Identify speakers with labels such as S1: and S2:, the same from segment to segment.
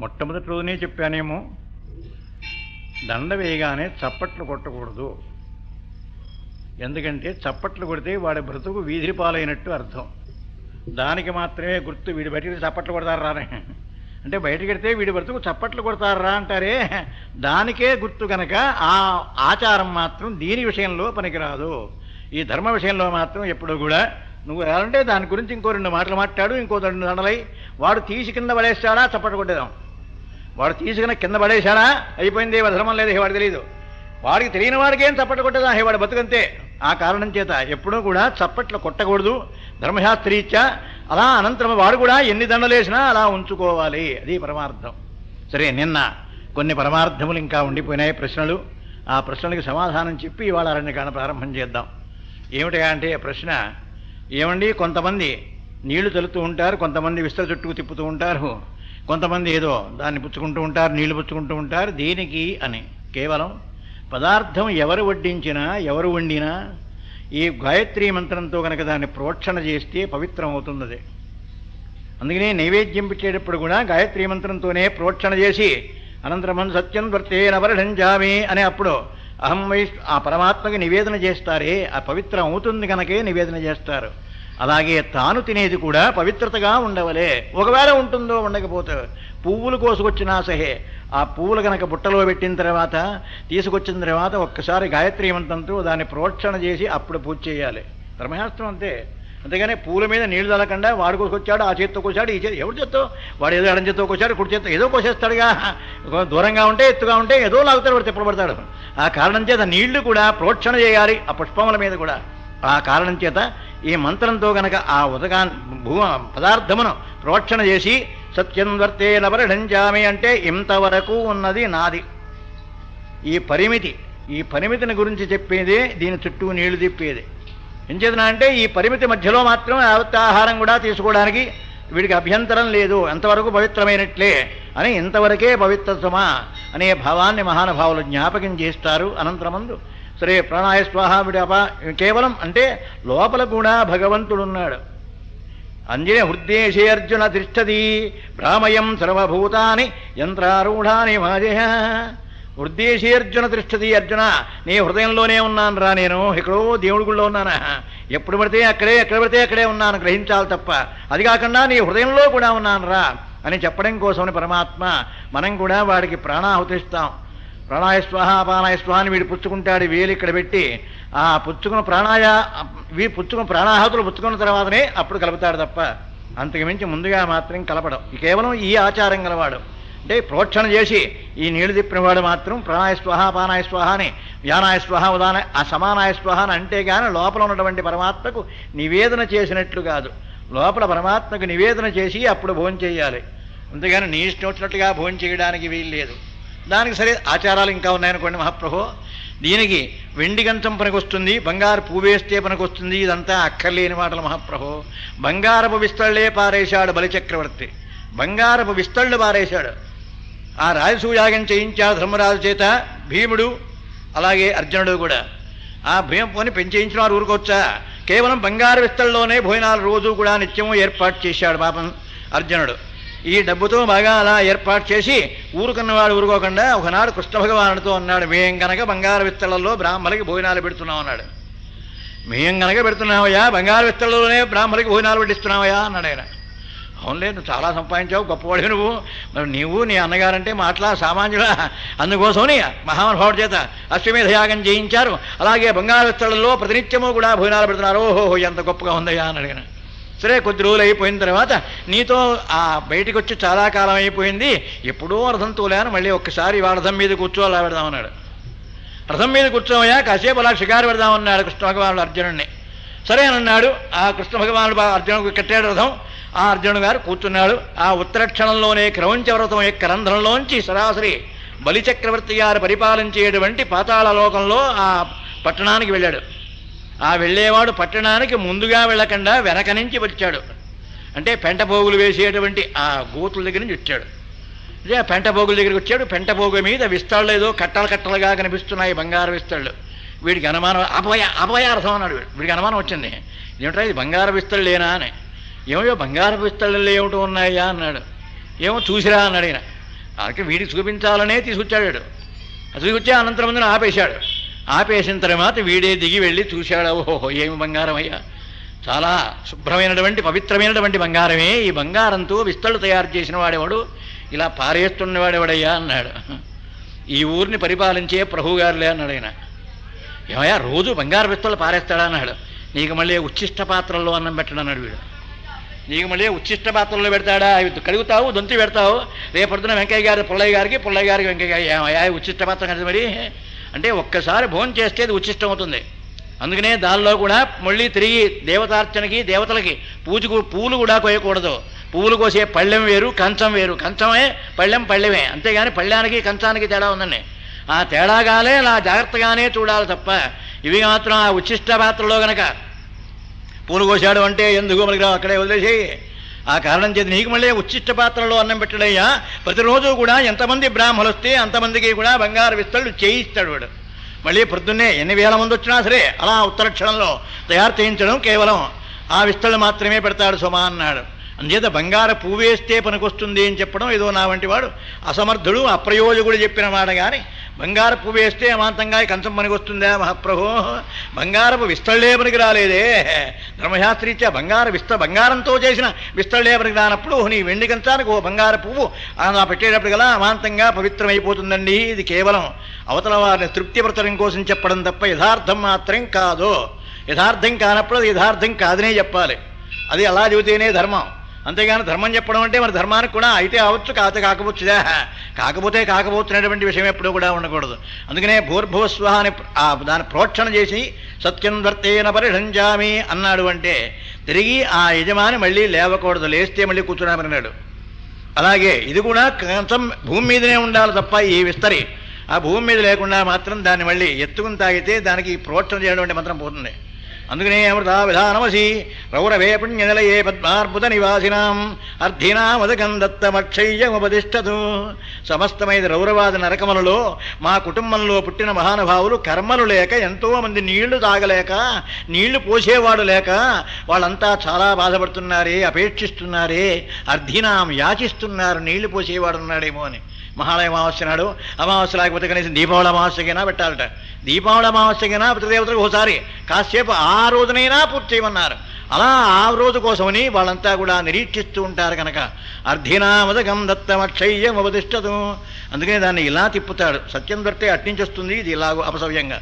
S1: మొట్టమొదటి రోజునే చెప్పానేమో, దండ వేయగానే చప్పట్లు కొట్టకూడదు. ఎందుకంటే చప్పట్లు కొడితే వాడి బ్రతుకు వీధి పాలైనట్టు అర్థం. దానికి మాత్రమే గుర్తు. వీడి బయటికి చప్పట్లు కొడతారా అంటే బయటకెడితే వీడి బ్రతుకు చప్పట్లు కొడతారా అంటారే, దానికే గుర్తు కనుక ఆ ఆచారం మాత్రం దీని విషయంలో పనికిరాదు. ఈ ధర్మ విషయంలో మాత్రం ఎప్పుడూ కూడా నువ్వు ఎలాంటే దాని గురించి ఇంకో 2 మాటలు మాట్లాడు, ఇంకో 2 దండలై. వాడు తీసి కింద పడేస్తాడా చప్పట్లు కొట్టేదాం. వాడు తీసుకున్న కింద పడేశాడా అయిపోయింది, ధర్మం లేదు, వాడు తెలియదు. వాడికి తెలియని వాడికేం చప్పట్లు కొట్టేదా, వాడు బతుకంతే. ఆ కారణం చేత ఎప్పుడూ కూడా చప్పట్లు కొట్టకూడదు ధర్మశాస్త్రీత్యా. అలా అనంతరం వాడు కూడా ఎన్ని దండలేసినా అలా ఉంచుకోవాలి. అది పరమార్థం. సరే, నిన్న కొన్ని పరమార్థములు ఇంకా ఉండిపోయినాయి ప్రశ్నలు. ఆ ప్రశ్నలకు సమాధానం చెప్పి ఇవాళ అరణ్యకాండ ప్రారంభం చేద్దాం. ఏమిటా అంటే ప్రశ్న, ఏమండి కొంతమంది నీళ్లు చల్లుతూ ఉంటారు, కొంతమంది విస్తర చుట్టూ తిప్పుతూ ఉంటారు, కొంతమంది ఏదో దాన్ని పుచ్చుకుంటూ ఉంటారు, నీళ్లు పుచ్చుకుంటూ ఉంటారు. దీనికి అని కేవలం పదార్థం ఎవరు వడ్డించినా ఎవరు వండినా ఈ గాయత్రీ మంత్రంతో కనుక దాన్ని ప్రోక్షణ చేస్తే పవిత్రం అవుతున్నది. అందుకనే నైవేద్యం పెట్టేటప్పుడు కూడా గాయత్రీ మంత్రంతోనే ప్రోక్షణ చేసి అనంతరం సత్యం వర్తేన వరఢంజామి అనే అప్పుడు అహం వై ఆ పరమాత్మకి నివేదన చేస్తారే, ఆ పవిత్రం అవుతుంది కనుకే నివేదన చేస్తారు. అలాగే తాను తినేది కూడా పవిత్రతగా ఉండవలే. ఒకవేళ ఉంటుందో ఉండకపోతే పువ్వులు కోసుకొచ్చినా సహే ఆ పువ్వులు కనుక బుట్టలో పెట్టిన తర్వాత తీసుకొచ్చిన తర్వాత ఒక్కసారి గాయత్రీ మంత్రంతో దాన్ని ప్రోక్షణ చేసి అప్పుడు పూజ చేయాలి. ధర్మశాస్త్రం అంతే. అంతేగాని పూల మీద నీళ్లు తలకుండా వాడు కోసుకొచ్చాడు, ఆ చేత్తో కోసాడు, ఈ చేతి ఎవరి చేత్తో, వాడు ఏదో ఎడం చేత్తో కోసాడు, కుడి చేత్తో ఏదో కోసేస్తాడుగా. దూరంగా ఉంటే ఎత్తుగా ఉంటే ఏదో లాగుతాడు, వాడు తిప్పబడతాడు. ఆ కారణం చేత నీళ్లు కూడా ప్రోక్షణ చేయాలి ఆ పుష్పముల మీద కూడా. ఆ కారణం చేత ఈ మంత్రంతో గనక ఆ పదార్థమును ప్రోక్షణ చేసి సత్యం వర్తేన వరఢంజామి అంటే ఇంతవరకు ఉన్నది నాది. ఈ పరిమితిని గురించి చెప్పేదే దీని చుట్టూ నీళ్లు తిప్పేది. ఏం చేతున్నా అంటే ఈ పరిమితి మధ్యలో మాత్రం ఆహారం కూడా తీసుకోవడానికి వీడికి అభ్యంతరం లేదు, ఎంతవరకు పవిత్రమైనట్లే అని ఇంతవరకే పవిత్రతమా అనే భావాన్ని మహానుభావులు జ్ఞాపకం చేస్తారు అనంతరమందు. సరే, ప్రాణాయ స్వాహ విడప కేవలం అంటే లోపల కూడా భగవంతుడున్నాడు. అంజనే హృద్దేశే అర్జున తిష్టది భ్రామయం సర్వభూతాని యంత్రారూఢాని మాజయ. హృద్దేశే అర్జున తిష్టది, అర్జున నీ హృదయంలోనే ఉన్నాను రా, నేను ఎక్కడో దేవుడి గుళ్ళో ఉన్నానా, ఎప్పుడు పడితే అక్కడే, ఎక్కడ పడితే అక్కడే ఉన్నాను, గ్రహించాలి తప్ప. అది కాకుండా నీ హృదయంలో కూడా ఉన్నాను రా అని చెప్పడం కోసమని పరమాత్మ మనం కూడా వాడికి ప్రాణాహుతిస్తాం. ప్రాణాయ స్వాహ అపానాయ స్వాహ అని వీడు పుచ్చుకుంటాడు, వేలు ఇక్కడ పెట్టి ఆ పుచ్చుకున్న ప్రాణాహతులు పుచ్చుకున్న తర్వాతనే అప్పుడు కలుపుతాడు తప్ప అంతకుమించి ముందుగా మాత్రం కలపడం. కేవలం ఈ ఆచారం గలవాడు అంటే ప్రోక్షణ చేసి ఈ నీళ్లు తిప్పినవాడు మాత్రం ప్రాణాయ స్వాహ అపానాయ స్వాహ అని, వ్యానాయ స్వాహ ఉదాన ఆ సమానాయ స్వాహ అని అంటే కానీ లోపల ఉన్నటువంటి పరమాత్మకు నివేదన చేసినట్లు కాదు. లోపల పరమాత్మకు నివేదన చేసి అప్పుడు భోజనం చేయాలి. అంతేగాని నీ ఇష్టం వచ్చినట్లుగా భోజనం చేయడానికి వీలు లేదు. దానికి సరే ఆచారాలు ఇంకా ఉన్నాయనుకోండి మహాప్రభు. దీనికి వెండి గంచం పనికొస్తుంది, బంగారు పువ్వేస్తే పనికొస్తుంది, ఇదంతా అక్కర్లేని మాటలు మహాప్రభు. బంగారపు విస్తళ్లే పారేశాడు బలిచక్రవర్తి, బంగారపు విస్తళ్ళు పారేశాడు. ఆ రాజసూయాగం చేయించాడు ధర్మరాజు చేత భీముడు, అలాగే అర్జునుడు కూడా. ఆ భీమ పోని పెంచేయించిన వారు ఊరుకోవచ్చా? కేవలం బంగారు విస్తళ్ళలోనే భోజనాలు రోజు కూడా నిత్యము ఏర్పాటు చేశాడు పాపం అర్జునుడు. ఈ డబ్బుతో బాగా అలా ఏర్పాటు చేసి ఊరుకున్నవాడు ఊరుకోకుండా ఒకనాడు కృష్ణ భగవానుడితో అన్నాడు, మేం కనుక బంగారు విస్తళ్ళల్లో బ్రాహ్మణులకి భోజనాలు పెడుతున్నాం అన్నాడు. మేం కనుక పెడుతున్నావయ్యా, బంగారు విస్తళ్ళలోనే బ్రాహ్మణులకి భోజనాలు పెట్టిస్తున్నావయ్యా అన్నాడు ఆయన. అవునులే, నువ్వు చాలా సంపాదించావు, గొప్పవాడు నువ్వు, మరి నీవు నీ అన్నగారంటే మాట్లా సామాన్యుల, అందుకోసమని మహానుభావుడి చేత అశ్వమేధ యాగం చేయించారు. అలాగే బంగారు విస్తళ్ళల్లో ప్రతినిత్యము కూడా భోజనాలు పెడుతున్నారు. ఓహో ఎంత గొప్పగా ఉందయ్యా అని అడిగిన. సరే, కొద్ది రోజులు అయిపోయిన తర్వాత నీతో ఆ బయటికి వచ్చి చాలా కాలం అయిపోయింది, ఎప్పుడో రథం తోలాను, మళ్ళీ ఒక్కసారి ఇవాళ రథం మీద కూర్చోవాలా పెడదామన్నాడు. రథం మీద కూర్చోమయ్యా, కాసేపు అలా షికారు పెడదామన్నాడు కృష్ణ భగవానుడు అర్జునుడిని. సరే అని అన్నాడు. ఆ కృష్ణ భగవానుడు అర్జునుడికి కట్టాడు రథం. ఆ అర్జునుడు గారు కూర్చున్నాడు. ఆ ఉత్తర క్షణంలోనే క్రౌంచ వ్రతం యొక్క రంధ్రంలోంచి సరాసరి బలిచక్రవర్తి గారు పరిపాలించేటువంటి పాతాళ లోకంలో ఆ పట్టణానికి వెళ్ళాడు. ఆ వెళ్ళేవాడు పట్టణానికి ముందుగా వెళ్ళకుండా వెనక నుంచి వచ్చాడు. అంటే పెంటపోగులు వేసేటువంటి ఆ గోతుల దగ్గర నుంచి వచ్చాడు. అంటే ఆ పెంటపోగుల దగ్గరికి వచ్చాడు. పెంటపోగు మీద విస్తళ్ళు ఏదో కట్టలు కట్టలుగా కనిపిస్తున్నాయి, బంగారు విస్తళ్ళు. వీడికి అనుమానం, అపయార్థం అన్నాడు. వీడికి అనుమానం వచ్చింది, ఏమిటా ఇది బంగారు విస్తళ్ళేనా అని. ఏమో బంగారు విస్తళ్ళు ఏమిటో ఉన్నాయా అన్నాడు. ఏమో చూసిరా అన్నాడు ఆయన. అందుకే వీడికి చూపించాలనే తీసుకొచ్చాడు వీడు. తీసుకొచ్చి అనంతరమందుని ఆపేశాడు. ఆపేసిన తర్వాత వీడే దిగి వెళ్ళి చూశాడు. ఓహో, ఏమి బంగారం అయ్యా, చాలా శుభ్రమైనటువంటి పవిత్రమైనటువంటి బంగారమే. ఈ బంగారంతో విస్తళ్ళు తయారు చేసిన వాడేవాడు, ఇలా పారేస్తున్నవాడేవాడయ్యా అన్నాడు. ఈ ఊరిని పరిపాలించే ప్రభుగారులే అన్నాడు ఆయన. ఏమయ్యా రోజు బంగారు విస్తళ్ళు పారేస్తాడా అన్నాడు. నీకు మళ్ళీ ఉచ్చిష్ట పాత్రల్లో అన్నం పెట్టడం అన్నాడు వీడు. నీకు మళ్ళీ ఉచ్చిష్ట పాత్రల్లో పెడతాడా, అవి కడుగుతావు, దొంతి పెడతావు. రేపొద్దున వెంకయ్య గారు పుల్లయ్య గారికి, పుల్లయ్య గారికి వెంకయ్య గారి, ఏమయ్యా ఉచ్చిష్ట పాత్ర కదా మరి అంటే ఒక్కసారి భోజనం చేస్తే అది ఉచ్చిష్టం అవుతుంది. అందుకనే దానిలో కూడా మళ్ళీ తిరిగి దేవతార్చనకి, దేవతలకి పూజకు పూలు కూడా కోయకూడదు. పువ్వులు కోసే పళ్ళెం వేరు, కంచం వేరు. కంచమే పళ్ళెం పళ్ళెమే, అంతేగాని పళ్ళానికి కంచానికి తేడా ఉందండి. ఆ తేడాగానే అలా జాగ్రత్తగానే చూడాలి తప్ప ఇవి మాత్రం ఆ ఉచ్చిష్ట పాత్రలో గనక పూలు కోసాడు అంటే ఎందుకు మనకి అక్కడే వదిలేసేయి. ఆ కారణం చేతి నీకు మళ్ళీ ఉచ్చిష్ట పాత్రలో అన్నం పెట్టడయ్యా. ప్రతిరోజు కూడా ఎంతమంది బ్రాహ్మణులు వస్తే అంతమందికి కూడా బంగారు విస్తళ్ళు చేయిస్తాడు వాడు. మళ్ళీ పొద్దున్నే ఎన్ని వేల మంది వచ్చినా సరే అలా ఉత్తరక్షణంలో తయారు చేయించడం కేవలం ఆ విస్తళ్ళు మాత్రమే పెడతాడు సుమా అన్నాడు. అందుచేత బంగారు పువ్వు వేస్తే పనికొస్తుంది అని చెప్పడం ఏదో నా వంటి వాడు అసమర్థుడు అప్రయోజకుడు చెప్పిన మాట. కానీ బంగారు పువ్వు వేస్తే అమాంతంగా కంచం పనికొస్తుందా మహాప్రభు? బంగారపు విస్తళ్ళే పనికి రాలేదే. ధర్మశాస్త్రీత్యా బంగారంతో చేసిన విస్తళ్ళే పనికి రానప్పుడు నీ వెండి కంచానికి ఓ బంగారు పువ్వు అలా పెట్టేటప్పటికల్లా అమాంతంగా పవిత్రమైపోతుందండి. ఇది కేవలం అవతల వారిని తృప్తిపరచడం కోసం చెప్పడం తప్ప యథార్థం మాత్రం కాదు. యథార్థం కానప్పుడు అది యథార్థం కాదనే చెప్పాలి. అది అలా చెబితేనే ధర్మం. అంతేగాని ధర్మం చెప్పడం అంటే మరి ధర్మానికి కూడా అయితే అవచ్చు, కాకపోవచ్చుదా, కాకపోతున్నటువంటి విషయం ఎప్పుడూ కూడా ఉండకూడదు. అందుకనే భూర్భువస్వ అని దాన్ని ప్రోక్షణ చేసి సత్యం వర్తేన పరిషంజామి అన్నాడు. అంటే తిరిగి ఆ యజమాని మళ్ళీ లేవకూడదు, లేస్తే మళ్ళీ కూర్చున్నామన్నాడు. అలాగే ఇది కూడా కంచం భూమి మీదనే ఉండాలి తప్ప ఈ విస్తరి ఆ భూమి మీద లేకుండా మాత్రం దాన్ని మళ్ళీ ఎత్తుకుని తాగితే దానికి ప్రోక్షణ చేయడం అంటే మాత్రం పోతుంది. అందుకనే అమృత విధానమసి రౌరవే పుణ్యనిలయే పద్మార్బుద నివాసినాం అర్ధినామదకం దత్తమక్షయ్యముపదిష్టదు. సమస్తమైన రౌరవాద నరకములలో మా కుటుంబంలో పుట్టిన మహానుభావులు కర్మలు లేక ఎంతోమంది నీళ్లు తాగలేక, నీళ్లు పోసేవాడు లేక వాళ్ళంతా చాలా బాధపడుతున్నారే, అపేక్షిస్తున్నారే. అర్ధినాం యాచిస్తున్నారు, నీళ్లు పోసేవాడు ఉన్నాడేమో అని. మహాలయ అమావాస్య నాడు, అమావాస్య లేకపోతే కనీసం దీపావళి అమావాస్యకైనా పెట్టాలట. దీపావళి అమావాస్యకైనా పితృదేవతలకు ఒకసారి కాసేపు ఆ రోజునైనా పూర్తి చేయమన్నారు. అలా ఆ రోజు కోసమని వాళ్ళంతా కూడా నిరీక్షిస్తూ ఉంటారు కనుక అర్ధినామదకం దత్తమక్షయ్యముపదిష్టదు. అందుకని దాన్ని ఇలా తిప్పుతాడు. సత్యం దొరికితే అట్నుంచి వస్తుంది, ఇది ఇలాగో అపసవ్యంగా.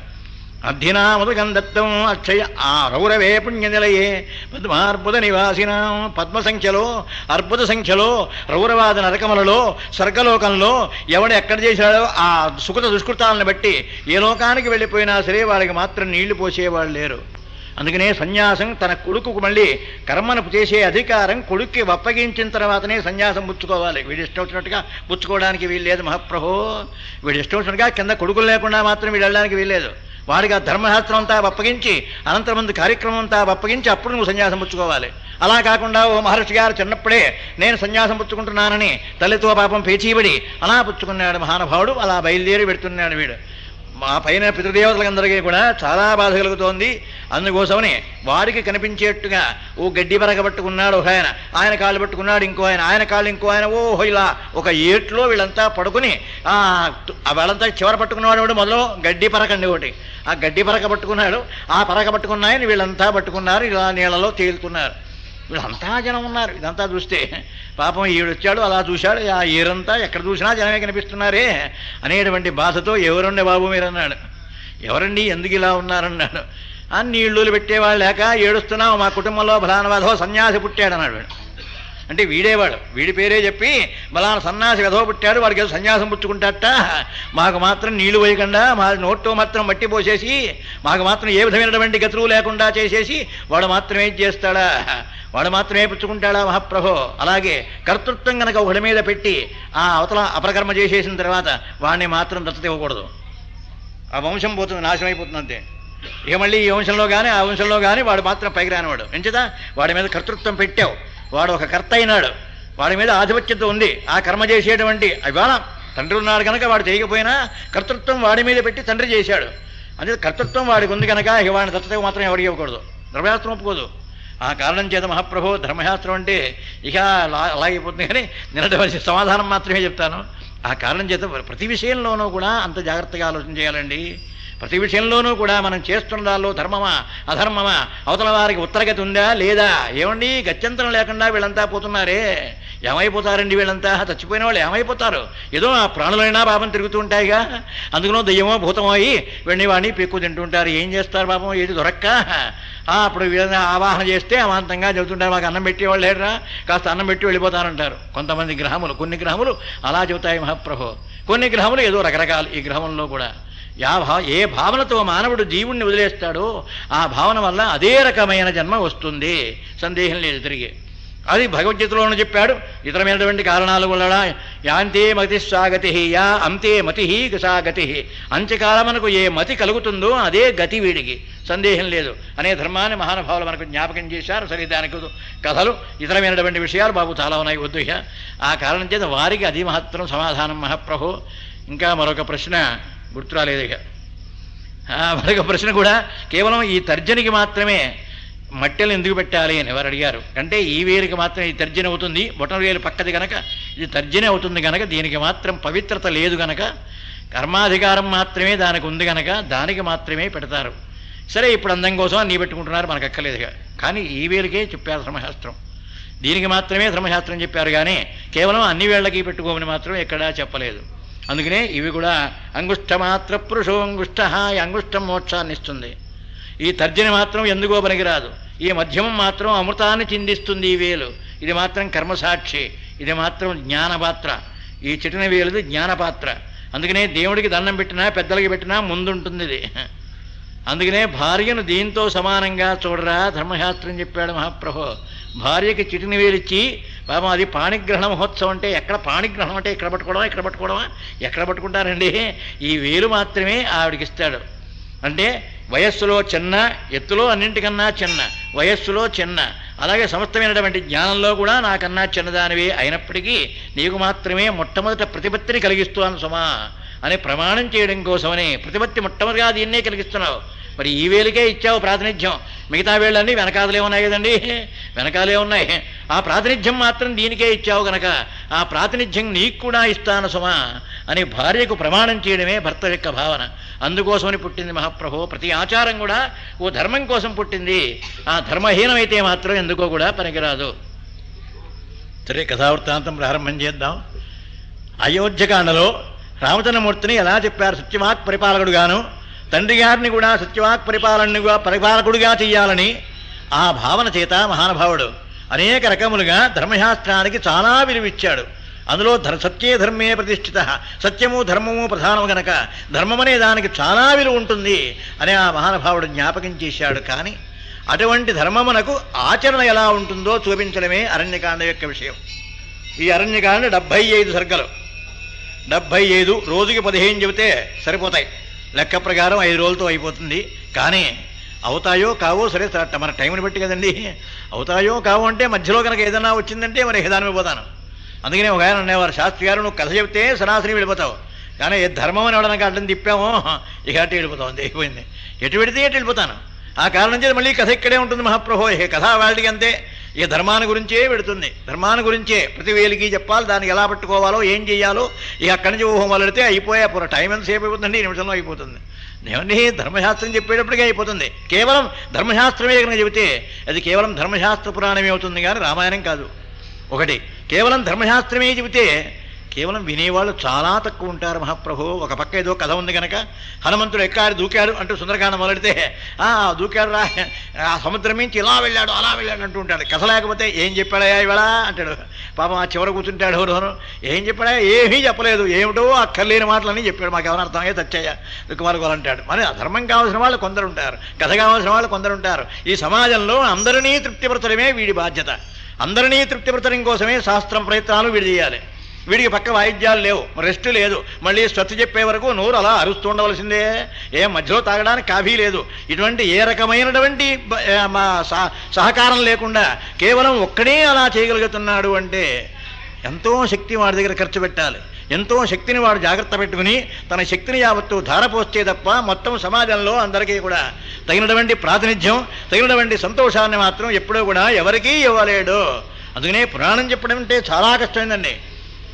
S1: అర్ధినామదకం దత్తం అక్షయ ఆ రౌరవే పుణ్యనిలయే పద్మార్బుద నివాసినాం. పద్మ సంఖ్యలో, అర్బుద సంఖ్యలో, రౌరవాద నరకములలో, స్వర్గలోకంలో ఎవడు ఎక్కడ చేశాడో ఆ సుకృత దుష్కృతాలను బట్టి ఏ లోకానికి వెళ్ళిపోయినా సరే వాళ్ళకి మాత్రం నీళ్లు పోసేవాళ్ళు లేరు. అందుకనే సన్యాసం తన కొడుకుకు మళ్ళీ కర్మను చేసే అధికారం కొడుక్కి అప్పగించిన తర్వాతనే సన్యాసం పుచ్చుకోవాలి. వీడు ఇష్టం వచ్చినట్టుగా పుచ్చుకోవడానికి వీల్లేదు మహాప్రభో. వీడు ఇష్టం వచ్చినట్టుగా కింద కొడుకులు లేకుండా మాత్రం వీడు వెళ్ళడానికి వీల్లేదు. వాడికి ఆ ధర్మశాస్త్రం అంతా అప్పగించి అనంతరమంది కార్యక్రమం అంతా అప్పగించి అప్పుడు నువ్వు సన్యాసం పుచ్చుకోవాలి. అలా కాకుండా ఓ మహర్షి గారు చిన్నప్పుడే నేను సన్యాసం పుచ్చుకుంటున్నానని తల్లితో పాపం పేచీబడి అలా పుచ్చుకున్నాడు మహానుభావుడు. అలా బయలుదేరి పెడుతున్నాడు వీడు. మా పైన పితృదేవతలందరికీ కూడా చాలా బాధ కలుగుతోంది. అందుకోసమని వాడికి కనిపించేట్టుగా ఓ గడ్డి పరక పట్టుకున్నాడు ఒక ఆయన, ఆయన కాళ్ళు పట్టుకున్నాడు ఇంకో ఆయన, ఆయన కాళ్ళు ఇంకో ఆయన. ఓహో ఇలా ఒక ఏట్లో వీళ్ళంతా పడుకుని వాళ్ళంతా చివర పట్టుకున్నవాడు మొదలు గడ్డి పరకండి ఒకటి. ఆ గడ్డి పరక పట్టుకున్నాడు. ఆ పరక పట్టుకున్నాయని వీళ్ళంతా పట్టుకున్నారు, ఇలా నీళ్ళలో తేలుతున్నారు. వీళ్ళంతా జనం ఉన్నారు. ఇదంతా చూస్తే పాపం ఈడు వచ్చాడు, అలా చూశాడు. ఆ ఈరంతా ఎక్కడ చూసినా జనమే కనిపిస్తున్నారే అనేటువంటి బాధతో ఎవరండి బాబు మీరన్నాడు. ఎవరండి ఎందుకు ఇలా ఉన్నారన్నాడు. నీళ్ళు పెట్టేవాళ్ళు లేక ఏడుస్తున్నావు, మా కుటుంబంలో ఫలానా వాధో సన్యాసి పుట్టాడు అన్నాడు వీడు. అంటే వీడేవాడు, వీడి పేరే చెప్పి బలానా సన్యాసి వెధవ పుట్టాడు, వాడికి ఏదో సన్యాసం పుచ్చుకుంటాట, మాకు మాత్రం నీళ్లు వేయకుండా మా నోట్లో మాత్రం మట్టి పోసేసి మాకు మాత్రం ఏ విధమైనటువంటి గతులు లేకుండా చేసేసి వాడు మాత్రం ఏం చేస్తాడా, వాడు మాత్రమే పుచ్చుకుంటాడా మహాప్రభో. అలాగే కర్తృత్వం కనుక ఒకడి మీద పెట్టి ఆ అవతల అపరకర్మ చేసేసిన తర్వాత వాడిని మాత్రం దత్తత ఇవ్వకూడదు. ఆ వంశం పోతుంది, నాశనం అయిపోతుంది అంతే. ఇక మళ్ళీ ఈ వంశంలో కానీ ఆ వంశంలో కానీ వాడు మాత్రం పైకి రానివాడు. ఎంచేత వాడి మీద కర్తృత్వం పెట్టావు, వాడు ఒక కర్త అయినాడు, వాడి మీద ఆధిపత్యత ఉంది. ఆ కర్మ చేసేటువంటి ఇవాళ తండ్రి ఉన్నాడు కనుక వాడు చేయకపోయినా కర్తృత్వం వాడి మీద పెట్టి తండ్రి చేశాడు. అంటే కర్తృత్వం వాడికి ఉంది కనుక ఇక వాడిని దత్తత మాత్రం ఎవరికి ఇవ్వకూడదు, ధర్మశాస్త్రం ఒప్పుకోదు. ఆ కారణం చేత మహాప్రభు ధర్మశాస్త్రం అంటే ఇక అలాగైపోతుంది. కానీ నిన్నటి సమాధానం మాత్రమే చెప్తాను. ఆ కారణం చేత ప్రతి విషయంలోనూ కూడా అంత జాగ్రత్తగా ఆలోచన చేయాలండి. ప్రతి విషయంలోనూ కూడా మనం చేస్తున్న దానిలో ధర్మమా అధర్మమా, అవతల వారికి ఉత్తరగతి ఉందా లేదా, ఏమండి గత్యంతరం లేకుండా వీళ్ళంతా పోతున్నారే, ఏమైపోతారండి వీళ్ళంతా, చచ్చిపోయిన వాళ్ళు ఏమైపోతారు, ఏదో ఆ ప్రాణులైనా పాపం తిరుగుతూ ఉంటాయిగా, అందుకనో దయ్యమో భూతమో అయ్యి వెండి వాడిని పీక్కు తింటుంటారు, ఏం చేస్తారు పాపం, ఏది దొరక్క అప్పుడు వీళ్ళని ఆవాహన చేస్తే అమాంతంగా చెబుతుంటారు, మాకు అన్నం పెట్టేవాళ్ళు లేడరా, కాస్త అన్నం పెట్టి వెళ్ళిపోతారంటారు కొంతమంది గ్రహములు. కొన్ని గ్రహములు అలా చెబుతాయి మహాప్రభు, కొన్ని గ్రహములు ఏదో రకరకాలు. ఈ గ్రహంలో కూడా ఏ భావనతో మానవుడు జీవుణ్ణి వదిలేస్తాడో ఆ భావన వల్ల అదే రకమైన జన్మ వస్తుంది, సందేహం లేదు. తిరిగి అది భగవద్గీతలోనూ చెప్పాడు. ఇతరమైనటువంటి కారణాల వల్ల యాంతే మతి సాగతి, యా అంతే మతి సాగతి, అంత్యకాలమునకు ఏ మతి కలుగుతుందో అదే గతి వీడికి, సందేహం లేదు అనే ధర్మాన్ని మహానుభావులు మనకు జ్ఞాపకం చేశారు. సరే, దానికి కథలు ఇతరమైనటువంటి విషయాలు బాబు చాలా ఉన్నాయి, వద్దు. ఆ కారణం చేత వారికి అది మహత్తరం సమాధానం మహాప్రభు. ఇంకా మరొక ప్రశ్న గుర్తురాలేదు. మరొక ప్రశ్న కూడా కేవలం ఈ తర్జనికి మాత్రమే మట్టెలు ఎందుకు పెట్టాలి అని ఎవరు అడిగారు. అంటే ఈ వేలికి మాత్రం ఈ తర్జన అవుతుంది, బొటన వేలు పక్కది కనుక ఇది తర్జన అవుతుంది కనుక, దీనికి మాత్రం పవిత్రత లేదు కనుక, కర్మాధికారం మాత్రమే దానికి ఉంది కనుక దానికి మాత్రమే పెడతారు. సరే, ఇప్పుడు అందం కోసం అన్నీ పెట్టుకుంటున్నారు, మనకు అక్కర్లేదుగా. కానీ ఈ వేలికే చెప్పారు ధర్మశాస్త్రం, దీనికి మాత్రమే ధర్మశాస్త్రం చెప్పారు, కానీ కేవలం అన్ని వేళ్ళకి పెట్టుకోమని మాత్రం ఎక్కడా చెప్పలేదు. అందుకనే ఇవి కూడా అంగుష్టమాత్ర పురుషో అంగుష్ట, ఈ అంగుష్టం మోక్షాన్ని ఇస్తుంది. ఈ తర్జని మాత్రం ఎందుకో పనికిరాదు. ఈ మధ్యమం మాత్రం అమృతాన్ని చిందిస్తుంది. ఈ వేలు ఇది మాత్రం కర్మసాక్షి, ఇది మాత్రం జ్ఞానపాత్ర. ఈ చిటిన వేలుది జ్ఞానపాత్ర. అందుకనే దేవుడికి దండం పెట్టినా పెద్దలకి పెట్టినా ముందుంటుంది ఇది. అందుకనే భార్యను దీంతో సమానంగా చూడరా ధర్మశాస్త్రం చెప్పాడు మహాప్రభు. భార్యకి చిటిని వేలిచ్చి పాపం అది పాణిగ్రహణ మహోత్సవం అంటే, ఎక్కడ పాణిగ్రహణం అంటే ఇక్కడ పట్టుకోవడమా ఇక్కడ పట్టుకోవడమా, ఎక్కడ పట్టుకుంటారండి, ఈ వేలు మాత్రమే ఆవిడికి ఇస్తాడు. అంటే వయస్సులో చిన్న, ఎత్తులో అన్నింటికన్నా చిన్న, వయస్సులో చిన్న, అలాగే సమస్తమైనటువంటి జ్ఞానంలో కూడా నాకన్నా చిన్నదానివే అయినప్పటికీ నీకు మాత్రమే మొట్టమొదట ప్రతిపత్తిని కలిగిస్తున్నాను సుమా అని ప్రమాణం చేయడం కోసమని, ప్రతిపత్తి మొట్టమొదటిగా దీన్నే కలిగిస్తున్నావు. మరి ఈ వేలికే ఇచ్చావు ప్రాతినిధ్యం, మిగతా వేళ్ళన్నీ వెనకాలే ఉన్నాయి కదండి, వెనకాలే ఉన్నాయి. ఆ ప్రాతినిధ్యం మాత్రం దీనికే ఇచ్చావు కనుక ఆ ప్రాతినిధ్యం నీకు కూడా ఇస్తాను సుమా అని భార్యకు ప్రమాణం చేయడమే భర్త యొక్క భావన. అందుకోసమని పుట్టింది మహాప్రభు. ప్రతి ఆచారం కూడా ఓ ధర్మం కోసం పుట్టింది. ఆ ధర్మహీనమైతే మాత్రం ఎందుకో కూడా పనికిరాదు. సరే, కథావృత్తాంతం ప్రారంభం చేద్దాం. అయోధ్యకాండలో రామచంద్రమూర్తిని ఎలా చెప్పారు, సత్యవాక్ పరిపాలకుడుగాను తండ్రి గారిని కూడా సత్యవాక్ పరిపాలకుడిగా చెయ్యాలని ఆ భావన చేత మహానుభావుడు అనేక రకములుగా ధర్మశాస్త్రానికి చాలా విలువిచ్చాడు. అందులో సత్యే ధర్మే ప్రతిష్ఠిత, సత్యము ధర్మము ప్రధానము గనక ధర్మమనే దానికి చాలా విలువ ఉంటుంది అని ఆ మహానుభావుడు జ్ఞాపకం చేశాడు. కానీ అటువంటి ధర్మమునకు ఆచరణ ఎలా ఉంటుందో చూపించడమే అరణ్యకాండ యొక్క విషయం. ఈ అరణ్యకాండ 75 సర్గలు, 75 రోజుకి 15 చెబితే సరిపోతాయి. లెక్క ప్రకారం 5 రోజులతో అయిపోతుంది. కానీ అవుతాయో కావో సరే, మన టైంని బట్టి కదండి. అవుతాయో కావో అంటే మధ్యలో కనుక ఏదైనా వచ్చిందంటే మరి ఏదాని పోతాను. అందుకనే ఒక ఆయన అనేవారు, శాస్త్రి గారు నువ్వు కథ చెప్తే సరాసరి వెళ్ళిపోతావు, కానీ ఏ ధర్మం అని ఎవడనక అడ్డం తిప్పామో ఇక అటు వెళ్ళిపోతావు, అంతే అయిపోయింది. ఎటు పెడితే ఎటు వెళ్ళిపోతాను. ఆ కారణం చేత మళ్ళీ కథ ఇక్కడే ఉంటుంది మహాప్రభు. ఏ కథ వాళ్ళకి అంతే, ఇక ధర్మాన్ని గురించే పెడుతుంది. ధర్మాన్ని గురించే ప్రతి వేలికి చెప్పాలి, దానికి ఎలా పట్టుకోవాలో ఏం చేయాలో. ఇక అక్కడి నుంచి ఊహం మొదలెడితే అయిపోయా పూర టైం ఎంతసేపు అయిపోతుందండి, నిమిషంలో అయిపోతుంది. ఏమండి ధర్మశాస్త్రం చెప్పేటప్పటికే అయిపోతుంది. కేవలం ధర్మశాస్త్రమే కనుక చెబితే అది కేవలం ధర్మశాస్త్ర పురాణమే అవుతుంది, కానీ రామాయణం కాదు. ఒకటి కేవలం ధర్మశాస్త్రమే చెబితే కేవలం వినేవాళ్ళు చాలా తక్కువ ఉంటారు మహాప్రభు. ఒక పక్క ఏదో కథ ఉంది కనుక హనుమంతుడు ఎక్కాడు దూకాడు అంటూ సుందరకాండ మొదలెడితే దూకాడు రా, ఆ సముద్రం నుంచి ఇలా వెళ్ళాడు అలా వెళ్ళాడు అంటూ ఉంటాడు. కథ లేకపోతే ఏం చెప్పాడయా ఇవాళ అంటాడు. పాపం ఆ చివర కూర్చుంటాడు ఎవరు, ఏం చెప్పాడా, ఏమీ చెప్పలేదు, ఏమిటో అక్కర్లేని మాటలని చెప్పాడు, మాకు ఎవరు అర్థమయ్యే తచ్చయ్యా దుఃఖమార్గోలు అంటాడు. మరి అధర్మం కావాల్సిన వాళ్ళు కొందరు ఉంటారు, కథ కావాల్సిన వాళ్ళు కొందరు ఉంటారు. ఈ సమాజంలో అందరినీ తృప్తిపరచడమే వీడి బాధ్యత. అందరినీ తృప్తిపరచడం కోసమే శాస్త్రం ప్రయత్నాలు వీడు చేయాలి. వీడికి పక్క వాయిద్యాలు లేవు, రెస్ట్ లేదు, మళ్ళీ స్వచ్ఛ చెప్పే వరకు నోరు అలా అరుస్తూ ఉండవలసిందే. మధ్యలో తాగడానికి కాఫీ లేదు. ఇటువంటి ఏ రకమైనటువంటి సహకారం లేకుండా కేవలం ఒక్కడే అలా చేయగలుగుతున్నాడు అంటే ఎంతో శక్తి వాడి దగ్గర ఖర్చు పెట్టాలి. ఎంతో శక్తిని వాడు జాగ్రత్త పెట్టుకుని తన శక్తిని యావత్తు ధారపోస్తే తప్ప మొత్తం సమాజంలో అందరికీ కూడా తగినటువంటి ప్రాతినిధ్యం, తగినటువంటి సంతోషాన్ని మాత్రం ఎప్పుడూ కూడా ఎవరికీ ఇవ్వలేడు. అందుకనే పురాణం చెప్పడం అంటే చాలా కష్టమైందండి.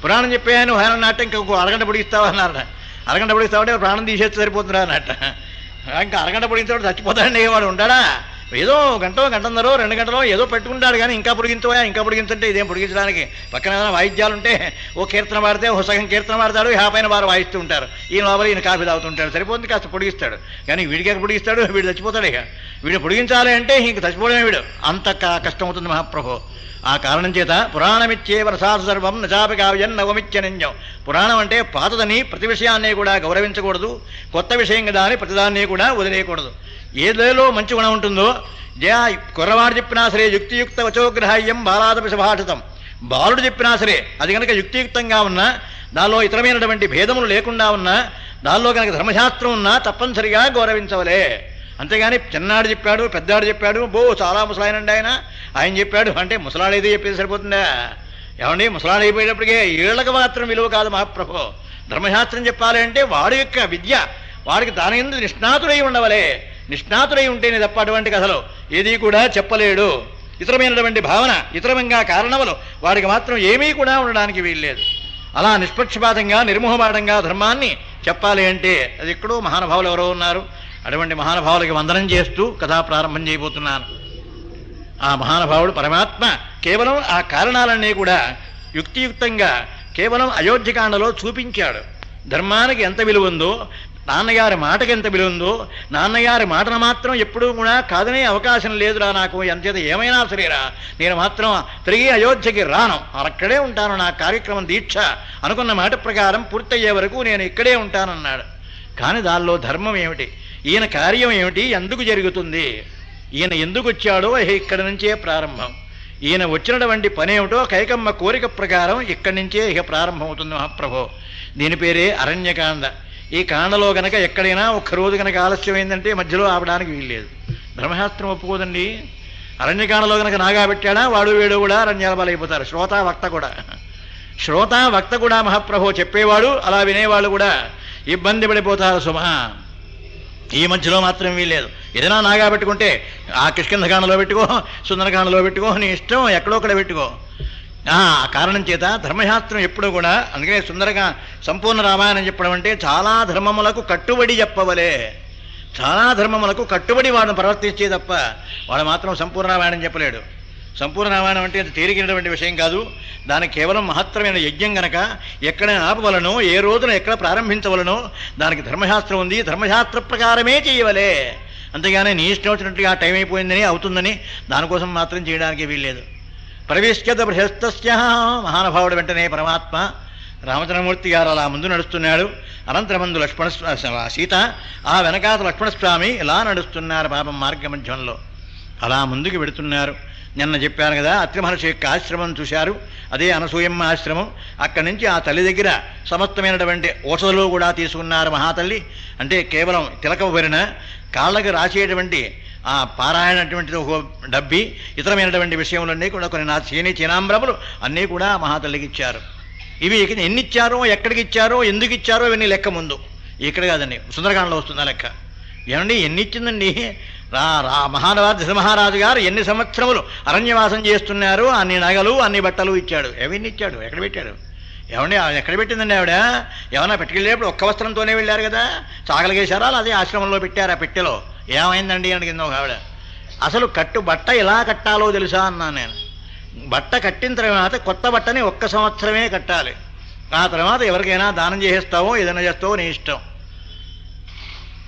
S1: పురాణం చెప్పే ఆయన ఆయన నాట ఇంకొక అరగంట పొడిగిస్తావా అన్నారట. అరగంట పొడిగిస్తావంటే ప్రాణం తీసేస్తే సరిపోతుందా అన్నట్ట. ఇంకా అరగంట పొడిగించేవాడు చచ్చిపోతాడండి, వాడు ఉంటాడా? ఏదో గంటన్నరో 2 గంటలో ఏదో పెట్టుకుంటాడు కానీ ఇంకా పొడిగించవా, ఇంకా పొడిగించంటే ఇదేం పొడిగించడానికి? పక్కన ఏదైనా వాయిద్యాలు ఉంటే ఓ కీర్తన పాడితే ఓ సగం కీర్తన పాడతాడు, పైన వారు వాయిస్తూ ఉంటారు. ఈ లోపల ఈయన కాఫీ తాగుతుంటాడు, సరిపోతుంది, కాస్త పొడిగిస్తాడు. కానీ వీడికి ఎక్కడ పొడిగిస్తాడు? వీడు చచ్చిపోతాడు. ఇక వీడు పొడిగించాలి అంటే ఇంక చచ్చిపోవడమే వీడు, అంత కష్టమవుతుంది మహాప్రభు. ఆ కారణం చేత పురాణమిచ్చే వరసార సర్వం నచాపి కావ్యం నవమిత్యనంజం. పురాణం అంటే పాతదని ప్రతి విషయాన్ని కూడా గౌరవించకూడదు, కొత్త విషయం కదా అని ప్రతిదాన్ని కూడా వదిలేయకూడదు. ఏదేలో మంచి గుణం ఉంటుందో కుర్రవాడు చెప్పినా సరే యుక్తియుక్త వచోగ్రహాయ్యం బాలాదపి సభాషితం. బాలుడు చెప్పినా సరే అది కనుక యుక్తియుక్తంగా ఉన్నా, దానిలో ఇతరమైనటువంటి భేదములు లేకుండా ఉన్నా, దానిలో కనుక ధర్మశాస్త్రం ఉన్నా తప్పనిసరిగా గౌరవించవలే. అంతేగాని చిన్నాడు చెప్పాడు, పెద్దాడు చెప్పాడు, చాలా ముసలాయనండి ఆయన చెప్పాడు అంటే ముసలాడేది చెప్పేది సరిపోతుందా? ఏమండి, ముసలాడైపోయేటప్పటికే ఏళ్లకు మాత్రం విలువ కాదు మహాప్రభు. ధర్మశాస్త్రం చెప్పాలి అంటే వాడి యొక్క విద్య, వాడికి దాని ఎందు నిష్ణాతుడై ఉండవలే. నిష్ణాతుడై ఉంటేనే తప్ప అటువంటి కథలు ఏదీ కూడా చెప్పలేడు. ఇతరమైనటువంటి భావన, ఇతరమంగా కారణములు వాడికి మాత్రం ఏమీ కూడా ఉండడానికి వీల్లేదు. అలా నిష్పక్షపాతంగా నిర్మోహమాటంగా ధర్మాన్ని చెప్పాలి అంటే అది ఎక్కడో మహానుభావులు ఎవరో ఉన్నారు. అటువంటి మహానుభావులకి వందనం చేస్తూ కథా ప్రారంభం చేయబోతున్నాను. ఆ మహానుభావుడు పరమాత్మ కేవలం ఆ కారణాలన్నీ కూడా యుక్తియుక్తంగా కేవలం అయోధ్యకాండలో చూపించాడు. ధర్మానికి ఎంత విలువ ఉందో, నాన్నగారి మాటకి ఎంత విలువ ఉందో, నాన్నగారి మాటను మాత్రం ఎప్పుడూ కూడా కాదనే అవకాశం లేదురా నాకు, ఎంతేత ఏమైనా సరేరా, నేను మాత్రం తిరిగి అయోధ్యకి రాను, అక్కడే ఉంటాను, నా కార్యక్రమం దీక్ష అనుకున్న మాట ప్రకారం పూర్తయ్యే వరకు నేను ఇక్కడే ఉంటానన్నాడు. కానీ దానిలో ధర్మం ఏమిటి, ఈయన కార్యం ఏమిటి, ఎందుకు జరుగుతుంది, ఈయన ఎందుకు వచ్చాడో ఇక్కడి నుంచే ప్రారంభం. ఈయన వచ్చినటువంటి పనేమిటో కైకమ్మ కోరిక ప్రకారం ఇక్కడి నుంచే ఇక ప్రారంభమవుతుంది మహాప్రభు. దీని పేరే అరణ్యకాండ. ఈ కాండలో గనక ఎక్కడైనా ఒక్కరోజు కనుక ఆలస్యమైందంటే మధ్యలో ఆపడానికి వీల్లేదు. ధర్మశాస్త్రం ఒప్పుకోదండి. అరణ్యకాండలో కనుక నాగా పెట్టాడా వాడు వేడు కూడా అరణ్యాల బలైపోతారు. శ్రోత వక్త కూడా మహాప్రభు చెప్పేవాడు, అలా వినేవాళ్ళు కూడా ఇబ్బంది పడిపోతారు సుమా. ఈ మధ్యలో మాత్రం వీల్లేదు. ఏదైనా నాగా పెట్టుకుంటే ఆ కిష్కింధకాండలో పెట్టుకో, సుందరకాండలో పెట్టుకో, నీ ఇష్టం ఎక్కడో ఒకడ పెట్టుకో. ఆ కారణం చేత ధర్మశాస్త్రం ఎప్పుడూ కూడా, అందుకనే సుందరగా సంపూర్ణ రామాయణం చెప్పడం అంటే చాలా ధర్మములకు కట్టుబడి చెప్పవలే. చాలా ధర్మములకు కట్టుబడి వాడిని ప్రవర్తించే తప్ప వాడు మాత్రం సంపూర్ణ రామాయణం చెప్పలేడు. సంపూర్ణ రామాయణం అంటే అది తేలికైనటువంటి విషయం కాదు. దానికి కేవలం మహత్తరమైన యజ్ఞం గనక ఎక్కడ ఆపవలనో, ఏ రోజున ఎక్కడ ప్రారంభించవలనో దానికి ధర్మశాస్త్రం ఉంది. ధర్మశాస్త్ర ప్రకారమే చేయవలే. అంతేగాని నీ ఇష్టం వచ్చినట్టుగా టైం అయిపోయిందని అవుతుందని దానికోసం మాత్రం చేయడానికి వీల్లేదు. ప్రవేశ్యత బృహస్తస్య మహానుభావుడు వెంటనే పరమాత్మ రామచంద్రమూర్తి గారు అలా ముందు నడుస్తున్నాడు. అనంతరమందు సీత ఆ వెనకాత లక్ష్మణస్వామి ఇలా నడుస్తున్నారు పాపం మార్గ మధ్యంలో. అలా ముందుకు వెడుతున్నారు. నిన్న చెప్పాను కదా, అత్రి మహర్షి యొక్క ఆశ్రమం చూశారు, అదే అనసూయమ్మ ఆశ్రమం. అక్కడి నుంచి ఆ తల్లి దగ్గర సమస్తమైనటువంటి ఔషధులు కూడా తీసుకున్నారు మహాతల్లి. అంటే కేవలం తిలకబడిన కాళ్ళకి రాసేటువంటి ఆ పారాయణటువంటి ఒక డబ్బి, ఇతరమైనటువంటి విషయములన్నీ కూడా కొన్ని చీనాంబ్రములు అన్నీ కూడా మహాతల్లికి ఇచ్చారు. ఇవి ఎన్ని ఇచ్చారో, ఎక్కడికి ఇచ్చారో, ఎందుకు ఇచ్చారో ఇవన్నీ లెక్క ముందు. ఇక్కడ కాదండి, సుందరకాండలో వస్తుందా లెక్క. ఏమండి ఎన్ని ఇచ్చిందండి? మహారాజు గారు ఎన్ని సంవత్సరములు అరణ్యవాసం చేస్తున్నారు, అన్ని నగలు అన్ని బట్టలు ఇచ్చాడు. ఎవరిని ఇచ్చాడు, ఎక్కడ పెట్టాడు? ఏమండి ఎక్కడ పెట్టిందండి ఆవిడ? ఏమన్నా పెట్టుకెళ్ళేప్పుడు ఒక్క వస్త్రంతోనే వెళ్ళారు కదా, చాకలిగేశారా అదే ఆశ్రమంలో పెట్టారు. ఆ పెట్టెలో ఏమైందండి అని కింద ఒక ఆవిడ. అసలు బట్ట ఎలా కట్టాలో తెలుసా అన్నాను నేను. బట్ట కట్టిన తర్వాత కొత్త బట్టని 1 సంవత్సరమే కట్టాలి. ఆ తర్వాత ఎవరికైనా దానం చేసేస్తావో ఏదైనా చేస్తావో నీ ఇష్టం.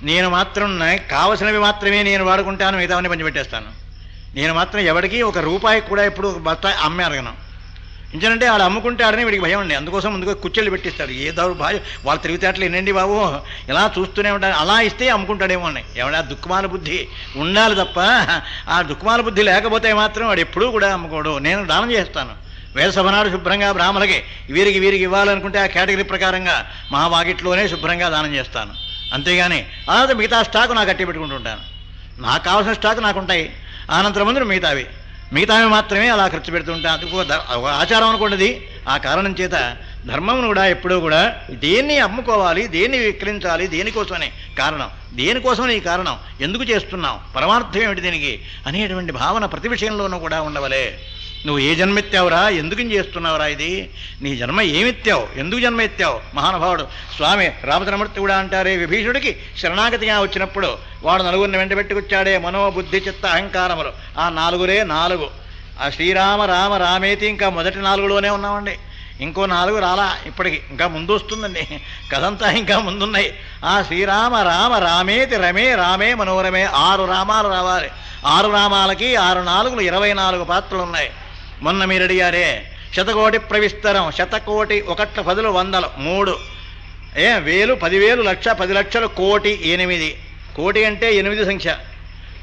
S1: నేను మాత్రం కావలసినవి మాత్రమే నేను వాడుకుంటాను, మిగతావన్నీ పంచిపెట్టేస్తాను. నేను మాత్రం ఎవరికి ₹1 కూడా ఎప్పుడు బట్ట అమ్మే అడగను. ఇంకేంటంటే వాడు అమ్ముకుంటాడని వీడికి భయం అండి. అందుకోసం ముందుగా కుచ్చెళ్ళు పెట్టిస్తాడు. ఏ దౌర్భాగ్యం వాళ్ళ తెలివితేటలు ఎన్నండి బాబు, ఇలా చూస్తూనే ఉంటాను. అలా ఇస్తే అమ్ముకుంటాడేమో అని. ఎవడా దుఃఖమాల బుద్ధి ఉండాలి తప్ప ఆ దుఃఖమాల బుద్ధి లేకపోతే మాత్రం వాడు ఎప్పుడూ కూడా అమ్ముకోడు. నేను దానం చేస్తాను. వేదసభనాడు శుభ్రంగా బ్రాహ్మణులకి వీరికి ఇవ్వాలనుకుంటే ఆ కేటగిరీ ప్రకారంగా మా వాకిట్లోనే శుభ్రంగా దానం చేస్తాను. అంతేగాని అలాగే మిగతా స్టాకు నాకు కట్టి పెట్టుకుంటుంటాను. నాకు కావాల్సిన స్టాకు నాకుంటాయి, అనంతరం ముందు మిగతావి మాత్రమే అలా ఖర్చు పెడుతుంటాను. అందుకు ఆచారం అనుకున్నది. ఆ కారణం చేత ధర్మమును కూడా ఎప్పుడూ కూడా దేన్ని అమ్ముకోవాలి, దేన్ని విక్రయించాలి, దేనికోసమనే కారణం, దేనికోసమని ఈ కారణం, ఎందుకు చేస్తున్నాం, పరమార్థం ఏమిటి దీనికి అనేటువంటి భావన ప్రతి విషయంలోనూ కూడా ఉండవలే. నువ్వు ఏ జన్మెత్తావురా, ఎందుకు చేస్తున్నావురా ఇది, నీ జన్మ ఏమెత్తావు, ఎందుకు జన్మ ఎత్తావు? మహానుభావుడు స్వామి రామచంద్రమూర్తి కూడా అంటారే, విభీషుడికి శరణాగతిగా వచ్చినప్పుడు వాడు నలుగురిని వెంట పెట్టుకొచ్చాడే, మనోబుద్ధి చిత్త అహంకారములు, ఆ నాలుగురే నాలుగు. ఆ శ్రీరామ రామ రామేతి ఇంకా మొదటి నాలుగులోనే ఉన్నామండి, ఇంకో నాలుగు రాలా ఇప్పటికి, ఇంకా ముందు వస్తుందండి, కథంతా ఇంకా ముందున్నాయి. ఆ శ్రీరామ రామ రామేతి రమే రామే మనోరమే, 6 రామాలు రావాలి. 6 రామాలకి 6 నాలుగులు 24 పాత్రలు ఉన్నాయి. మొన్న మీరు అడిగారే శతకోటి ప్రవిస్తరం, శతకోటి 1 10 100 3, 1000 10,000 లక్ష 10 లక్షలు కోటి 8, కోటి అంటే 8 సంఖ్య,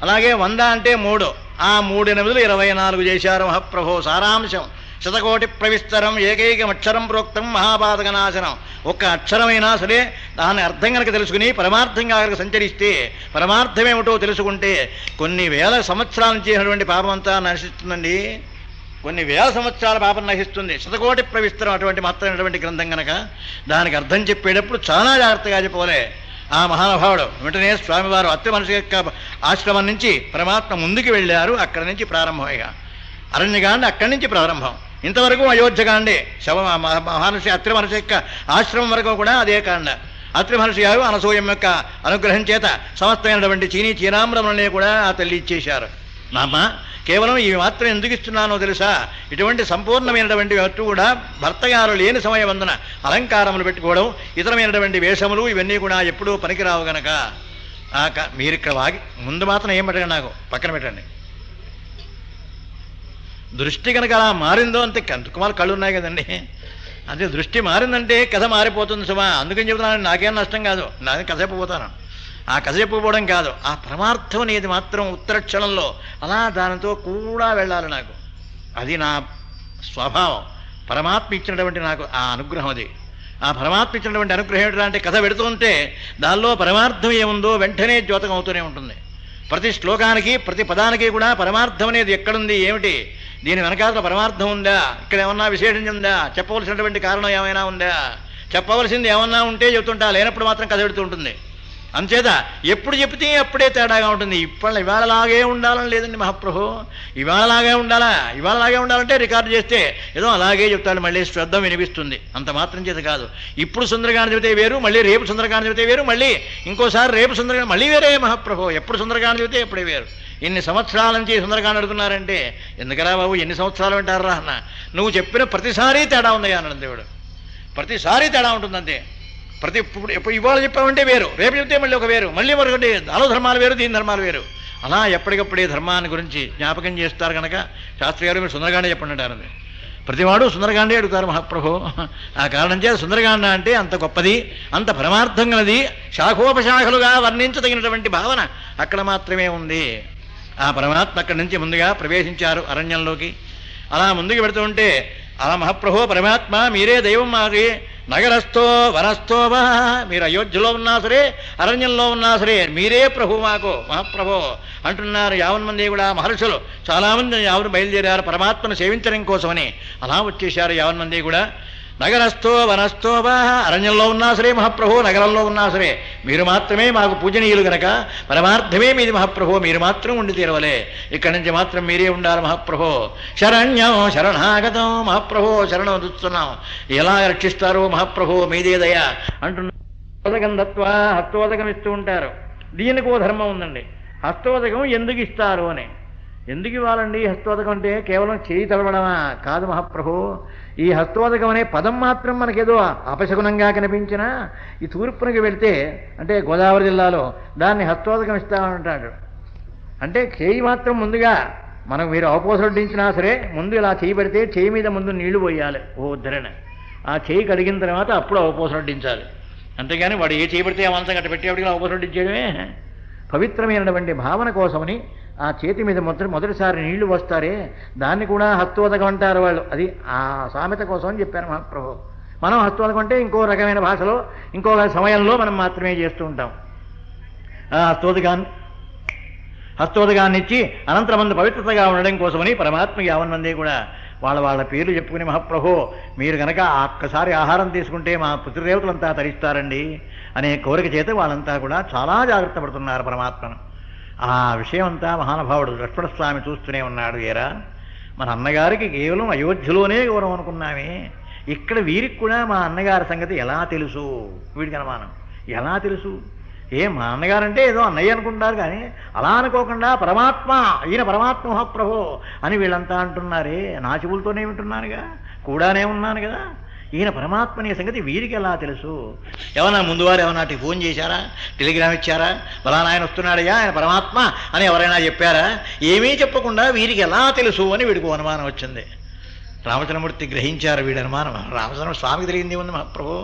S1: అలాగే 100 అంటే 3, ఆ 3 8 24 చేశారు మహాప్రభో. సారాంశం శతకోటి ప్రవిస్తరం ఏకైకమక్షరం ప్రోక్తం మహాపాతకనాశనం. ఒక్క అక్షరమైనా సరే దాని అర్థం కనుక తెలుసుకుని పరమార్థంగా కనుక సంచరిస్తే, పరమార్థమేమిటో తెలుసుకుంటే కొన్ని వేల సంవత్సరాల నుంచి చేసినటువంటి పాపం అంతా నశిస్తుందండి. కొన్ని వేల సంవత్సరాల పాపం నశిస్తుంది శతకోటి ప్రవిస్తరం అటువంటి మాత్రమైనటువంటి గ్రంథం కనుక. దానికి అర్థం చెప్పేటప్పుడు చాలా జాగ్రత్తగా చెప్పవలే. ఆ మహానుభావుడు వెంటనే స్వామివారు అత్రి మనిషి యొక్క ఆశ్రమం నుంచి పరమాత్మ ముందుకు వెళ్ళారు. అక్కడి నుంచి ప్రారంభమయ్యా అరణ్యకాండ, అక్కడి నుంచి ప్రారంభం. ఇంతవరకు అయోధ్యకాండే. మహర్షి అత్రి మహర్షి యొక్క ఆశ్రమం వరకు కూడా అదే కాండ. అత్రి మహర్షి గారు అనసూయం యొక్క అనుగ్రహం చేత సమస్తమైనటువంటి చీనామ్రములనే కూడా ఆ తల్లి ఇచ్చేశారు. నామ కేవలం ఇవి మాత్రం ఎందుకు ఇస్తున్నానో తెలుసా, ఇటువంటి సంపూర్ణమైనటువంటి వస్తు కూడా భర్తగారు లేని సమయం అందున అలంకారములు పెట్టుకోవడం, ఇతరమైనటువంటి వేషములు ఇవన్నీ కూడా ఎప్పుడూ పనికిరావు గనక మీరు ఇక్కడ వాగి ముందు మాత్రం ఏం పెట్టండి, నాకు పక్కన పెట్టండి. దృష్టి కనుక అలా మారిందో అంతే, కందుకుమాల కళ్ళు ఉన్నాయి కదండి, అదే దృష్టి మారిందంటే కథ మారిపోతుంది సుమా. అందుకని చెబుతున్నాను, నాకేం నష్టం కాదు, నాది కథ చెప్పబోతాను. ఆ కథ చెప్పకపోవడం కాదు, ఆ పరమార్థం అనేది మాత్రం ఉత్తర క్షణంలో అలా దానితో కూడా వెళ్ళాలి నాకు. అది నా స్వభావం. పరమాత్మ ఇచ్చినటువంటి నాకు ఆ అనుగ్రహం అది. ఆ పరమాత్మ ఇచ్చినటువంటి అనుగ్రహం ఏంటంటే కథ పెడుతుంటే దానిలో పరమార్థం ఏముందో వెంటనే ద్యోతకం అవుతూనే ఉంటుంది. ప్రతి శ్లోకానికి ప్రతి పదానికి కూడా పరమార్థం అనేది ఎక్కడుంది, ఏమిటి, దీని వెనకాల పరమార్థం ఉందా, ఇక్కడ ఏమన్నా విశేషం ఉందా, చెప్పవలసినటువంటి కారణం ఏమైనా ఉందా, చెప్పవలసింది ఏమన్నా ఉంటే చెబుతుంటా, లేనప్పుడు మాత్రం కథ పెడుతూ ఉంటుంది. అంచేత ఎప్పుడు చెప్తే అప్పుడే తేడాగా ఉంటుంది. ఇవాళలాగే ఉండాలని లేదండి మహాప్రభు, ఇవాళలాగే ఉండాలా. ఇవాళలాగే ఉండాలంటే రికార్డు చేస్తే ఏదో అలాగే చెప్తాడు, మళ్ళీ శ్రద్ధ వినిపిస్తుంది, అంత మాత్రం చేత కాదు. ఇప్పుడు సుందరకాండ చెబితే వేరు, మళ్ళీ రేపు సుందరకాండ చెబితే వేరు, మళ్ళీ ఇంకోసారి రేపు సుందరకాండ మళ్ళీ వేరే మహాప్రభు. ఎప్పుడు సుందరకాండ చెబితే ఎప్పుడే వేరు. ఇన్ని సంవత్సరాల నుంచి సుందరకాండ అడుగుతున్నారంటే ఎందుకరా బాబు, ఎన్ని సంవత్సరాలు వింటారా అన్న. నువ్వు చెప్పిన ప్రతిసారి తేడా ఉందయ్యా అన్నాడు దేవుడు. ప్రతిసారి తేడా ఉంటుంది అంతే. ఎప్పుడు ఇవాళ చెప్పామంటే వేరు, రేపు చెప్తే మళ్ళీ ఒక వేరు, మళ్ళీ మరొకటి. దాలో ధర్మాలు వేరు, దీని ధర్మాలు వేరు. అలా ఎప్పటికప్పుడే ధర్మాన్ని గురించి జ్ఞాపకం చేస్తారు కనుక శాస్త్రి గారు మీరు సుందరకాండే చెప్పండి అంటారు. ప్రతివాడు సుందరకాండే అడుగుతారు మహాప్రభు. ఆ కారణం చేత సుందరకాండ అంటే అంత గొప్పది, అంత పరమార్థం గలది, శాఖోపశాఖలుగా వర్ణించదగినటువంటి భావన అక్కడ మాత్రమే ఉంది. ఆ పరమాత్మ అక్కడి నుంచి ముందుగా ప్రవేశించారు అరణ్యంలోకి. అలా ముందుకు పెడుతుంటే అలా మహాప్రభు పరమాత్మ మీరే దైవం, మాది నగరస్థో వనస్థో వా, మీరు అయోధ్యలో ఉన్నా సరే అరణ్యంలో ఉన్నా సరే మీరే ప్రభు మాకు మహాప్రభు అంటున్నారు. 50 మంది కూడా మహర్షులు చాలామంది ఎవరు బయలుదేరారు పరమాత్మను సేవించడం కోసమని. అలా వచ్చేశారు 50 మంది కూడా. నగరస్థో వనస్థో వా, అరణ్యంలో ఉన్నా సరే మహాప్రభు, నగరంలో ఉన్నా సరే మీరు మాత్రమే మాకు పూజనీయులు గనక పరమార్థమే మీది మహాప్రభు, మీరు మాత్రం ఉండి తీరవలే, ఇక్కడి నుంచి మాత్రం మీరే ఉండాలి మహాప్రభు. శరణ్యం శరణాగతం మహాప్రభు, శరణం చూస్తున్నాం, ఎలా రక్షిస్తారో మహాప్రభు మీదే దయ అంటున్నారు. హస్తోదకం దత్వా, హస్తోదకం ఇస్తూ ఉంటారు. దీనికి ఓ ధర్మం ఉందండి. హస్తోదకం ఎందుకు ఇస్తారు అని. ఎందుకు ఇవ్వాలండి హస్తోదకం అంటే? కేవలం చేయి తడవడమా కాదు మహాప్రభు. ఈ హస్తోదకం అనే పదం మాత్రం మనకేదో అపశకునంగా కనిపించినా ఈ తూర్పునకి వెళితే అంటే గోదావరి జిల్లాలో దాన్ని హస్తోదకం ఇస్తామంటాడు. అంటే చేయి మాత్రం ముందుగా మనం మీరు అవపోసొడ్డించినా సరే ముందు ఇలా చేయి పెడితే చేయి మీద ముందు నీళ్లు పోయాలి ఓ ధరణ. ఆ చేయి కడిగిన తర్వాత అప్పుడు అవపోసొడ్డించాలి. అంతేగాని వాడు ఏ చేయి పెడితే ఆ మంచం గట్ట పెట్టేవాడికి అవపోసొడ్డించేయడమే. పవిత్రమైనటువంటి భావన కోసమని ఆ చేతి మీద మొదటిసారి నీళ్లు వస్తారే దాన్ని కూడా హస్తోదకం అంటారు వాళ్ళు. అది ఆ సామెత కోసం అని చెప్పారు మహాప్రభు. మనం హస్తోదకం అంటే ఇంకో రకమైన భాషలో ఇంకో సమయంలో మనం మాత్రమే చేస్తూ ఉంటాం. ఆ హస్తోదకాన్ని ఇచ్చి అనంతరమంది పవిత్రతగా ఉండడం కోసమని పరమాత్మకి 50 మంది కూడా వాళ్ళ పేర్లు చెప్పుకుని మహాప్రభు మీరు కనుక ఒక్కసారి ఆహారం తీసుకుంటే మా పితృదేవతలంతా తరిస్తారండి అనే కోరిక చేత వాళ్ళంతా కూడా చాలా జాగ్రత్త పడుతున్నారు పరమాత్మను. ఆ విషయం అంతా మహానుభావుడు లక్ష్మణస్వామి చూస్తూనే ఉన్నాడు. ఏరా మన అన్నగారికి కేవలం అయోధ్యలోనే గౌరవం అనుకున్నామే, ఇక్కడ వీరికి కూడా మా అన్నగారి సంగతి ఎలా తెలుసు? వీడికి అనుమానం, ఎలా తెలుసు? మా అన్నగారంటే ఏదో అన్నయ్య అనుకుంటారు, కానీ అలా అనుకోకుండా పరమాత్మ, ఈయన పరమాత్మ మహాప్రభో అని వీళ్ళంతా అంటున్నారే, నా చెవులతోనే వింటున్నానుగా, కూడానే ఉన్నాను కదా, ఈయన పరమాత్మ అనే సంగతి వీరికి ఎలా తెలుసు? ఏమన్నా ముందు వారు ఏమన్నా ఫోన్ చేశారా, టెలిగ్రామ్ ఇచ్చారా, ఫలానా ఆయన వస్తున్నాడయ్యా ఆయన పరమాత్మ అని ఎవరైనా చెప్పారా? ఏమీ చెప్పకుండా వీరికి ఎలా తెలుసు అని వీడికి అనుమానం వచ్చింది. రామచంద్రమూర్తి గ్రహించారు వీడి అనుమానం. రామచంద్ర స్వామికి తెలియంది ఉంది మహాప్రభు,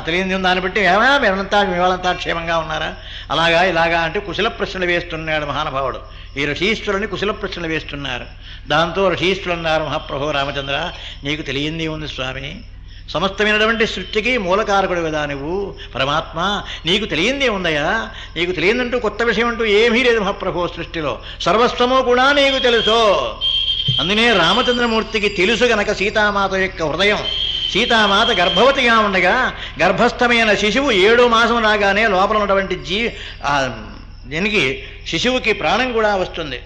S1: తెలియంది ఉంది, దాన్ని బట్టి మీరంతా క్షేమంగా ఉన్నారా, అలాగా ఇలాగా అంటే కుశల ప్రశ్నలు వేస్తున్నాడు మహానుభావుడు. ఈ ఋషీశ్వరుని కుశల ప్రశ్నలు వేస్తున్నారు. దాంతో ఋషీశ్వరులు అన్నారు, మహాప్రభు రామచంద్ర నీకు తెలియంది ఉంది స్వామి, సమస్తమైనటువంటి సృష్టికి మూలకారకుడు కదా నువ్వు పరమాత్మ, నీకు తెలియందే ఉందయ్యా, నీకు తెలియందంటూ కొత్త విషయం అంటూ ఏమీ లేదు మహాప్రభు, సృష్టిలో సర్వస్వము కూడా నీకు తెలుసు. అందునే రామచంద్రమూర్తికి తెలుసు గనక సీతామాత యొక్క హృదయం, సీతామాత గర్భవతిగా ఉండగా గర్భస్థమైన శిశువు 7వ మాసం రాగానే లోపల ఉన్నటువంటి దీనికి శిశువుకి ప్రాణం కూడా వస్తుంది.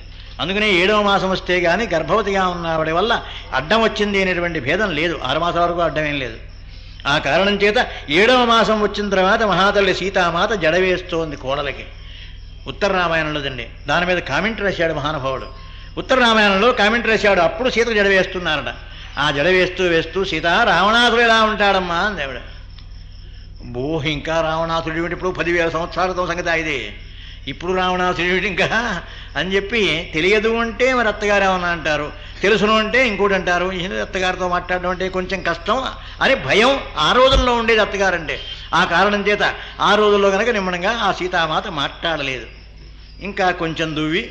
S1: అందుకనే 7వ మాసం వస్తే కానీ గర్భవతిగా ఉన్నవాడి వల్ల అడ్డం వచ్చింది అనేటువంటి భేదం లేదు, 6 మాసాల వరకు అడ్డమేం లేదు. ఆ కారణం చేత 7వ మాసం వచ్చిన తర్వాత మహాతల్లి సీతామాత జడవేస్తోంది కోడలకి. ఉత్తర రామాయణంలో దండి దాని మీద కామెంట్ రాశాడు మహానుభావుడు. ఉత్తర రామాయణంలో కామెంట్ రాశాడు, అప్పుడు సీతకు జడవేస్తున్నారట. ఆ జడ వేస్తూ వేస్తూ సీత రావణాసుడు ఎలా ఉంటాడమ్మా అని దేవుడు. ఇంకా రావణాసుడు ఏమిటి, ఇప్పుడు 10,000 సంవత్సరాల క్రితం సంగతి ఇది, ఇప్పుడు రావణాసుడు ఏమిటి ఇంకా అని చెప్పి తెలియదు అంటే మరి అత్తగారు ఏమన్నా అంటారు, తెలుసును అంటే ఇంకోటి అంటారు, అత్తగారితో మాట్లాడడం అంటే కొంచెం కష్టం అని భయం ఆ రోజుల్లో ఉండేది అత్తగారంటే. ఆ కారణం చేత ఆ రోజుల్లో కనుక నిమ్మడంగా ఆ సీతామాత మాట్లాడలేదు. ఇంకా కొంచెం దువ్వి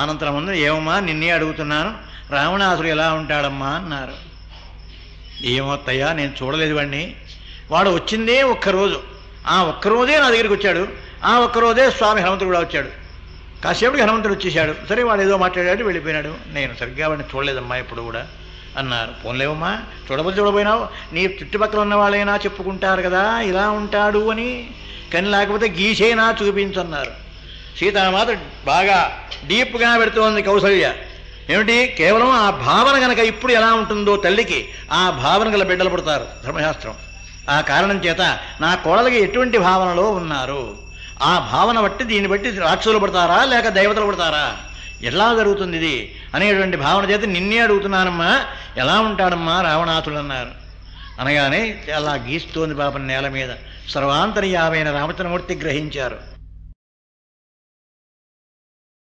S1: అనంతరం ముందు ఏమమ్మా నిన్నే అడుగుతున్నాను, రావణాసుడు ఎలా ఉంటాడమ్మా అన్నారు. ఏమొత్తయ్యా నేను చూడలేదు వాడిని, వాడు వచ్చిందే ఒక్కరోజు, ఆ ఒక్కరోజే నా దగ్గరికి వచ్చాడు, ఆ ఒక్కరోజే స్వామి హనుమంతుడు కూడా వచ్చాడు, కాసేపటికి హనుమంతుడు వచ్చేసాడు, సరే వాడు ఏదో మాట్లాడాడు వెళ్ళిపోయినాడు, నేను సరిగ్గా వాడిని చూడలేదమ్మా ఇప్పుడు కూడా అన్నారు. పోన్లేవమ్మా చూడబోయినావు, నీ చుట్టుపక్కల ఉన్న వాళ్ళైనా చెప్పుకుంటారు కదా ఇలా ఉంటాడు అని, కానీ లేకపోతే గీసైనా చూపించన్నారు. సీతామాత బాగా డీప్గా పెడుతోంది కౌసల్య. ఏమిటి, కేవలం ఆ భావన కనుక ఇప్పుడు ఎలా ఉంటుందో తల్లికి, ఆ భావన గల బిడ్డలు పుడతారు ధర్మశాస్త్రం. ఆ కారణం చేత నా కోడలికి ఎటువంటి భావనలో ఉన్నారు, ఆ భావన బట్టి దీన్ని బట్టి రాక్షసులు పడతారా లేక దేవతలు పడతారా, ఎలా జరుగుతుంది ఇది అనేటువంటి భావన చేత నిన్నే అడుగుతున్నానమ్మా ఎలా ఉంటాడమ్మా రావణాసుడు అన్నారు. అనగానే అలా గీస్తోంది పాపం నేల మీద. సర్వాంతర్యామైన రామచంద్రమూర్తి గ్రహించారు.